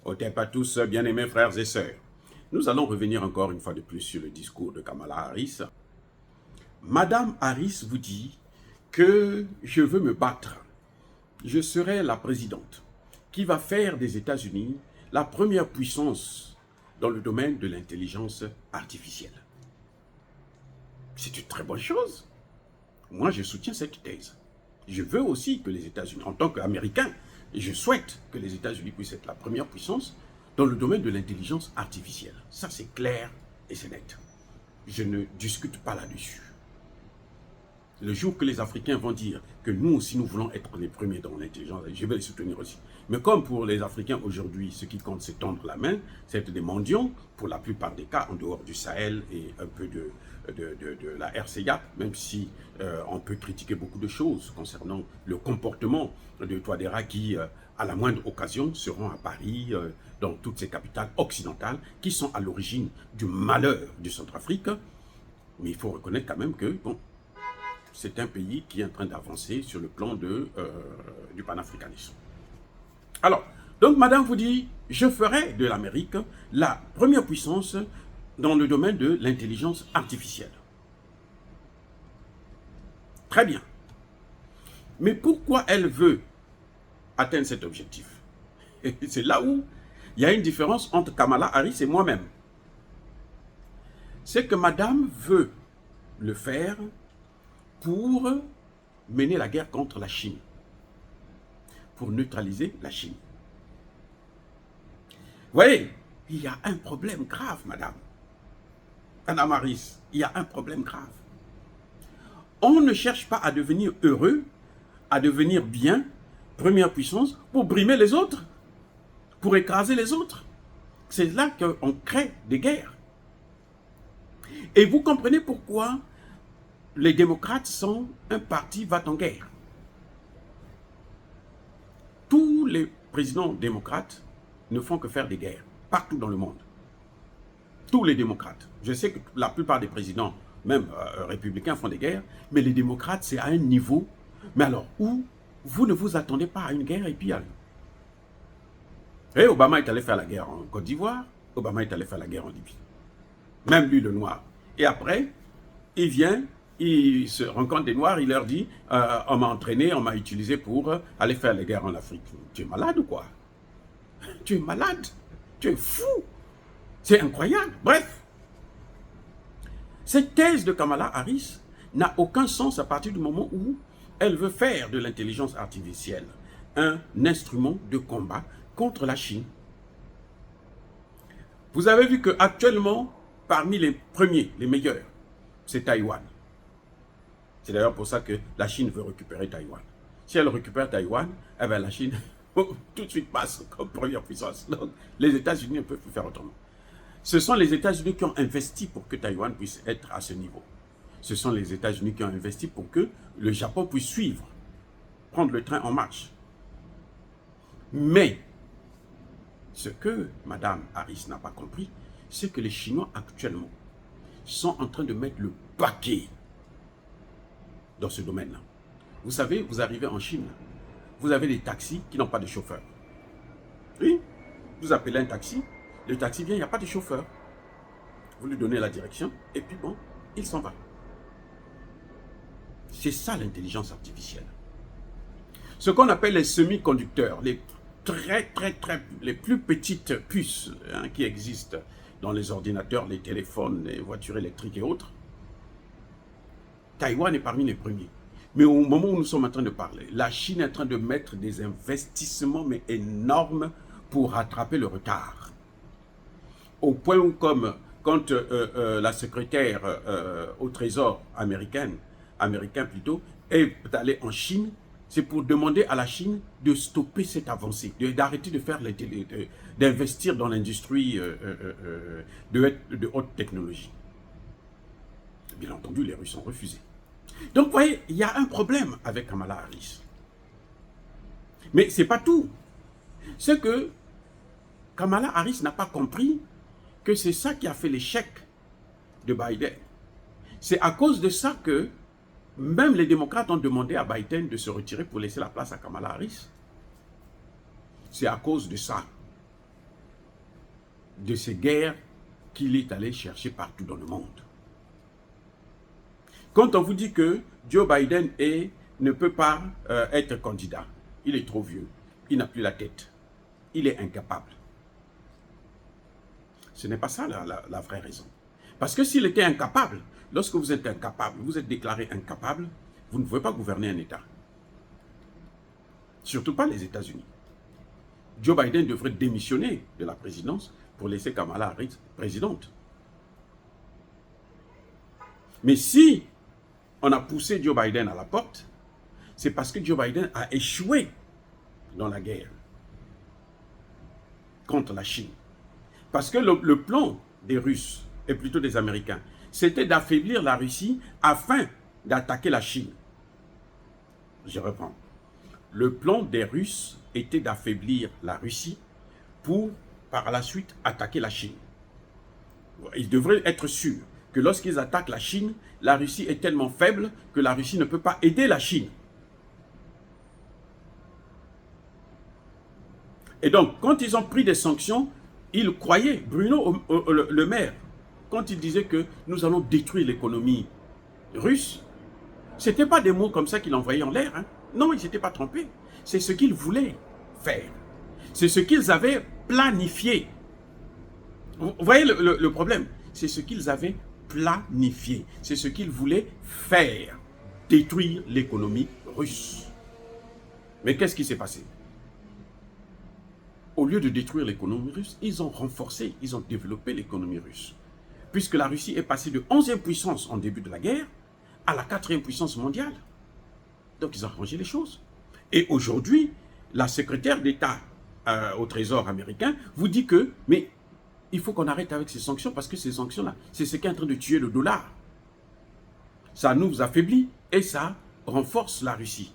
Au TEP à tous, bien-aimés frères et sœurs. Nous allons revenir encore une fois de plus sur le discours de Kamala Harris. Madame Harris vous dit que je veux me battre. Je serai la présidente qui va faire des États-Unis la première puissance dans le domaine de l'intelligence artificielle. C'est une très bonne chose. Moi, je soutiens cette thèse. Je veux aussi que les États-Unis, en tant qu'Américain, je souhaite que les États-Unis puissent être la première puissance dans le domaine de l'intelligence artificielle. Ça, c'est clair et c'est net. Je ne discute pas là-dessus. Le jour que les Africains vont dire que nous aussi, nous voulons être les premiers dans l'intelligence, je vais les soutenir aussi. Mais comme pour les Africains aujourd'hui, ce qui compte, c'est tendre la main, c'est être des mendiants, pour la plupart des cas, en dehors du Sahel et un peu de la RCA, même si on peut critiquer beaucoup de choses concernant le comportement de Touadéra qui, à la moindre occasion, seront à Paris, dans toutes ces capitales occidentales, qui sont à l'origine du malheur du Centrafrique. Mais il faut reconnaître quand même que, bon, c'est un pays qui est en train d'avancer sur le plan du panafricanisme. Alors, donc madame vous dit, je ferai de l'Amérique la première puissance dans le domaine de l'intelligence artificielle. Très bien. Mais pourquoi elle veut atteindre cet objectif? C'est là où il y a une différence entre Kamala Harris et moi-même. C'est que madame veut le faire pour mener la guerre contre la Chine, pour neutraliser la Chine. Vous voyez, il y a un problème grave, madame. Madame Harris, il y a un problème grave. On ne cherche pas à devenir heureux, à devenir bien, première puissance, pour brimer les autres, pour écraser les autres. C'est là qu'on crée des guerres. Et vous comprenez pourquoi les démocrates sont un parti va-t-en-guerre. Tous les présidents démocrates ne font que faire des guerres, partout dans le monde. Tous les démocrates. Je sais que la plupart des présidents, même républicains, font des guerres, mais les démocrates, c'est à un niveau, mais alors, où vous ne vous attendez pas à une guerre et puis et Obama est allé faire la guerre en Côte d'Ivoire, Obama est allé faire la guerre en Libye. Même lui, le noir. Et après, il vient, il se rencontre des Noirs, il leur dit on m'a entraîné, on m'a utilisé pour aller faire les guerres en Afrique. Tu es malade ou quoi? Tu es malade? Tu es fou? C'est incroyable. Bref, cette thèse de Kamala Harris n'a aucun sens à partir du moment où elle veut faire de l'intelligence artificielle un instrument de combat contre la Chine. Vous avez vu qu'actuellement, parmi les premiers, les meilleurs, c'est Taïwan. C'est d'ailleurs pour ça que la Chine veut récupérer Taïwan. Si elle récupère Taïwan, eh bien la Chine tout de suite passe comme première puissance. Donc les États-Unis ne peuvent plus faire autrement. Ce sont les États-Unis qui ont investi pour que Taïwan puisse être à ce niveau. Ce sont les États-Unis qui ont investi pour que le Japon puisse suivre, prendre le train en marche. Mais ce que Mme Harris n'a pas compris, c'est que les Chinois actuellement sont en train de mettre le paquet dans ce domaine-là. Vous savez, vous arrivez en Chine, vous avez des taxis qui n'ont pas de chauffeur. Oui, vous appelez un taxi, le taxi vient, il n'y a pas de chauffeur. Vous lui donnez la direction, et puis bon, il s'en va. C'est ça l'intelligence artificielle. Ce qu'on appelle les semi-conducteurs, les les plus petites puces qui existent dans les ordinateurs, les téléphones, les voitures électriques et autres. Taïwan est parmi les premiers. Mais au moment où nous sommes en train de parler, la Chine est en train de mettre des investissements mais énormes pour rattraper le retard. Au point où, comme quand la secrétaire au Trésor américain plutôt, est allée en Chine, c'est pour demander à la Chine de stopper cette avancée, d'arrêter de faire d'investir dans l'industrie de haute technologie. Bien entendu, les Russes ont refusé. Donc, vous voyez, il y a un problème avec Kamala Harris. Mais ce n'est pas tout. C'est que Kamala Harris n'a pas compris que c'est ça qui a fait l'échec de Biden. C'est à cause de ça que même les démocrates ont demandé à Biden de se retirer pour laisser la place à Kamala Harris. C'est à cause de ça. de ces guerres qu'il est allé chercher partout dans le monde. Quand on vous dit que Joe Biden ne peut pas être candidat, il est trop vieux, il n'a plus la tête, il est incapable. Ce n'est pas ça la vraie raison. Parce que s'il était incapable, lorsque vous êtes incapable, vous êtes déclaré incapable, vous ne pouvez pas gouverner un État. Surtout pas les États-Unis. Joe Biden devrait démissionner de la présidence pour laisser Kamala Harris présidente. Mais si on a poussé Joe Biden à la porte, c'est parce que Joe Biden a échoué dans la guerre contre la Chine. Parce que le plan des Russes, et plutôt des Américains, c'était d'affaiblir la Russie afin d'attaquer la Chine. Je reprends. Le plan des Russes était d'affaiblir la Russie pour, par la suite, attaquer la Chine. Ils devraient être sûrs que lorsqu'ils attaquent la Chine, la Russie est tellement faible que la Russie ne peut pas aider la Chine. Et donc, quand ils ont pris des sanctions, ils croyaient, Bruno Le Maire, quand il disait que nous allons détruire l'économie russe, ce n'était pas des mots comme ça qu'il envoyait en l'air. Hein. Non, ils ne s'étaient pas trompés. C'est ce qu'ils voulaient faire. C'est ce qu'ils avaient planifié. Vous voyez le problème? C'est ce qu'ils avaient planifié. C'est ce qu'ils voulaient faire. Détruire l'économie russe. Mais qu'est-ce qui s'est passé? Au lieu de détruire l'économie russe, ils ont renforcé, ils ont développé l'économie russe. Puisque la Russie est passée de 11e puissance en début de la guerre à la 4e puissance mondiale. Donc ils ont arrangé les choses. Et aujourd'hui, la secrétaire d'État au Trésor américain vous dit que, mais il faut qu'on arrête avec ces sanctions parce que ces sanctions-là, c'est ce qui est en train de tuer le dollar. Ça nous affaiblit et ça renforce la Russie.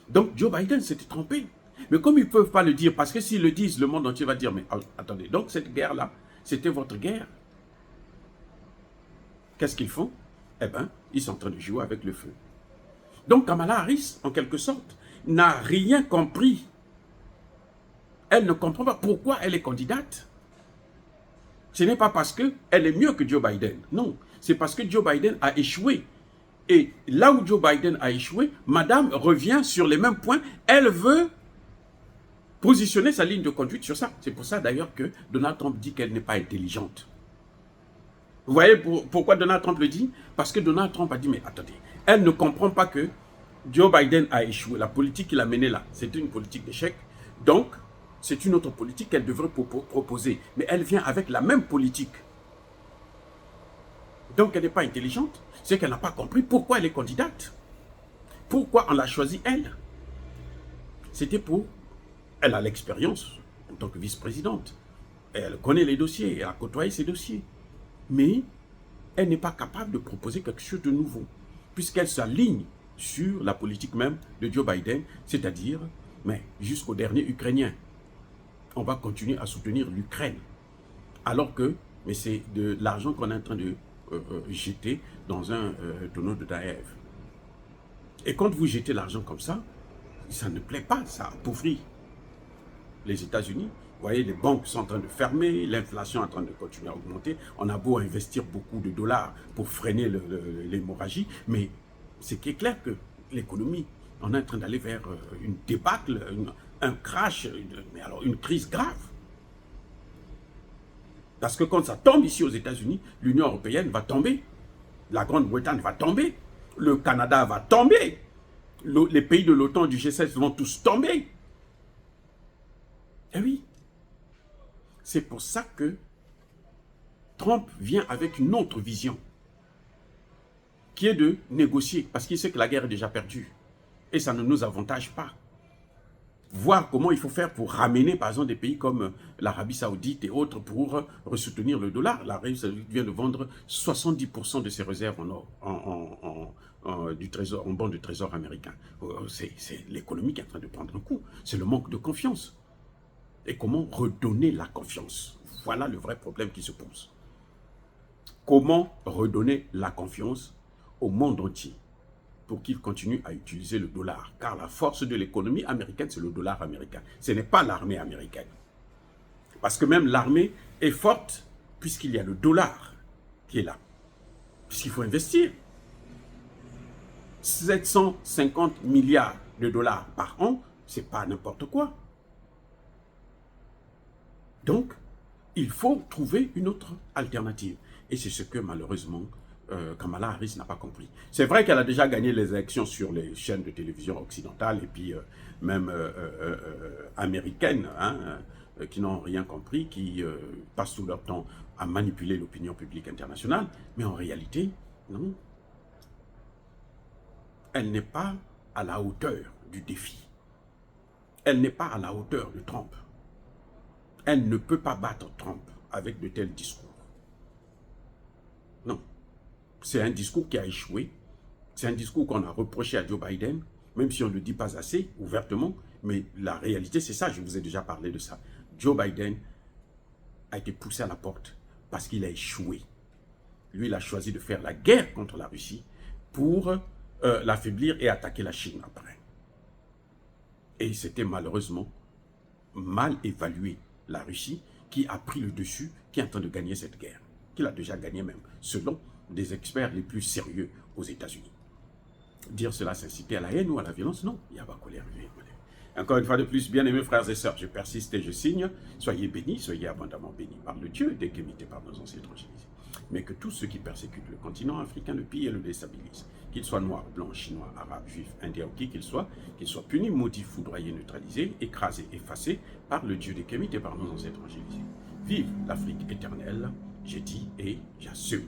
Donc Joe Biden s'était trompé. Mais comme ils ne peuvent pas le dire, parce que s'ils le disent, le monde entier va dire, mais attendez, donc cette guerre-là, c'était votre guerre. Qu'est-ce qu'ils font? Eh bien, ils sont en train de jouer avec le feu. Donc Kamala Harris, en quelque sorte, n'a rien compris. Elle ne comprend pas pourquoi elle est candidate. Ce n'est pas parce qu'elle est mieux que Joe Biden. Non, c'est parce que Joe Biden a échoué. Et là où Joe Biden a échoué, madame revient sur les mêmes points. Elle veut positionner sa ligne de conduite sur ça. C'est pour ça d'ailleurs que Donald Trump dit qu'elle n'est pas intelligente. Vous voyez pourquoi Donald Trump le dit? Parce que Donald Trump a dit, mais attendez, elle ne comprend pas que Joe Biden a échoué. La politique qu'il a menée là, c'était une politique d'échec. Donc, c'est une autre politique qu'elle devrait proposer. Mais elle vient avec la même politique. Donc, elle n'est pas intelligente. C'est qu'elle n'a pas compris pourquoi elle est candidate. Pourquoi on l'a choisie elle? C'était pour... Elle a l'expérience en tant que vice-présidente. Elle connaît les dossiers, elle a côtoyé ces dossiers. Mais elle n'est pas capable de proposer quelque chose de nouveau, puisqu'elle s'aligne sur la politique même de Joe Biden, c'est-à-dire, mais jusqu'au dernier Ukrainien. On va continuer à soutenir l'Ukraine, alors que, mais c'est de l'argent qu'on est en train de jeter dans un tonneau de Daev. Et quand vous jetez l'argent comme ça ne plaît pas, ça appauvrit les États-Unis. Vous voyez, les banques sont en train de fermer, l'inflation est en train de continuer à augmenter. On a beau investir beaucoup de dollars pour freiner l'hémorragie, mais ce qui est clair que l'économie, on est en train d'aller vers une débâcle, un crash, mais alors une crise grave. Parce que quand ça tombe ici aux États-Unis, l'Union européenne va tomber, la Grande-Bretagne va tomber, le Canada va tomber, les pays de l'OTAN, du G7 vont tous tomber. Eh oui. C'est pour ça que Trump vient avec une autre vision, qui est de négocier, parce qu'il sait que la guerre est déjà perdue. Et ça ne nous avantage pas. Voir comment il faut faire pour ramener, par exemple, des pays comme l'Arabie Saoudite et autres pour soutenir le dollar. L'Arabie Saoudite vient de vendre 70% de ses réserves du trésor, en bons de trésor américain. C'est l'économie qui est en train de prendre un coup. C'est le manque de confiance. Et comment redonner la confiance? Voilà le vrai problème qui se pose. Comment redonner la confiance au monde entier pour qu'il continue à utiliser le dollar? Car la force de l'économie américaine, c'est le dollar américain. Ce n'est pas l'armée américaine. Parce que même l'armée est forte puisqu'il y a le dollar qui est là. Puisqu'il faut investir. 750 milliards de dollars par an, c'est pas n'importe quoi. Donc, il faut trouver une autre alternative. Et c'est ce que malheureusement Kamala Harris n'a pas compris. C'est vrai qu'elle a déjà gagné les élections sur les chaînes de télévision occidentales et puis même américaines, hein, qui n'ont rien compris, qui passent tout leur temps à manipuler l'opinion publique internationale. Mais en réalité, non. Elle n'est pas à la hauteur du défi. Elle n'est pas à la hauteur de Trump. Elle ne peut pas battre Trump avec de tels discours. Non. C'est un discours qui a échoué. C'est un discours qu'on a reproché à Joe Biden, même si on ne le dit pas assez ouvertement. Mais la réalité, c'est ça, je vous ai déjà parlé de ça. Joe Biden a été poussé à la porte parce qu'il a échoué. Lui, il a choisi de faire la guerre contre la Russie pour l'affaiblir et attaquer la Chine après. Et c'était malheureusement mal évalué la Russie qui a pris le dessus, qui est en train de gagner cette guerre, qu'il a déjà gagné même, selon des experts les plus sérieux aux États-Unis. Dire cela, c'est inciter à la haine ou à la violence? Non, il n'y a pas colère. Encore une fois de plus, bien-aimés frères et sœurs, je persiste et je signe. Soyez bénis, soyez abondamment bénis par le Dieu décrémité par nos ancêtres Jésus. Mais que tous ceux qui persécutent le continent africain le pillent et le déstabilisent, qu'ils soient noirs, blancs, chinois, arabes, juifs, indiens ou qui qu'ils soient punis, maudits, foudroyés, neutralisés, écrasés, effacés par le Dieu décrémité par nos ancêtres Jésus. Vive l'Afrique éternelle, j'ai dit et j'assume.